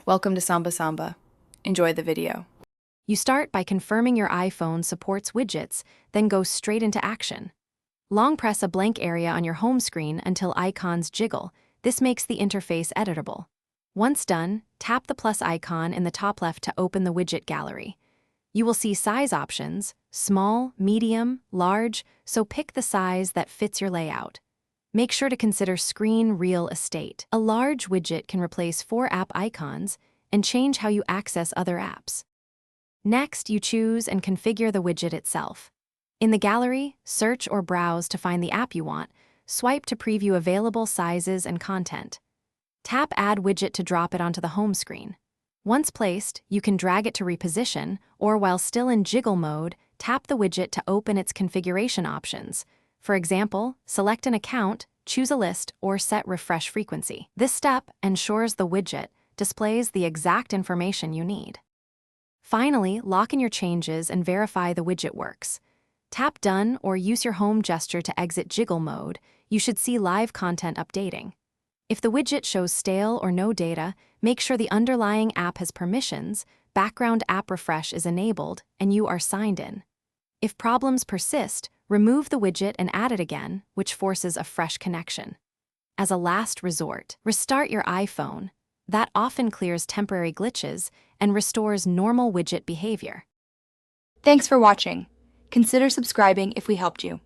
Welcome to Samba Samba. Enjoy the video. You start by confirming your iPhone supports widgets, then go straight into action. Long press a blank area on your home screen until icons jiggle. This makes the interface editable. Once done, tap the plus icon in the top left to open the widget gallery. You will see size options: small, medium, large, so pick the size that fits your layout. Make sure to consider screen real estate. A large widget can replace 4 app icons and change how you access other apps. Next, you choose and configure the widget itself. In the gallery, search or browse to find the app you want. Swipe to preview available sizes and content. Tap Add Widget to drop it onto the home screen. Once placed, you can drag it to reposition, or while still in jiggle mode, tap the widget to open its configuration options. For example, select an account, choose a list, or set refresh frequency. This step ensures the widget displays the exact information you need. Finally, lock in your changes and verify the widget works. Tap Done or use your home gesture to exit jiggle mode. You should see live content updating. If the widget shows stale or no data, make sure the underlying app has permissions, background app refresh is enabled, and you are signed in. If problems persist, remove the widget and add it again, which forces a fresh connection. As a last resort, restart your iPhone. That often clears temporary glitches and restores normal widget behavior. Thanks for watching. Consider subscribing if we helped you.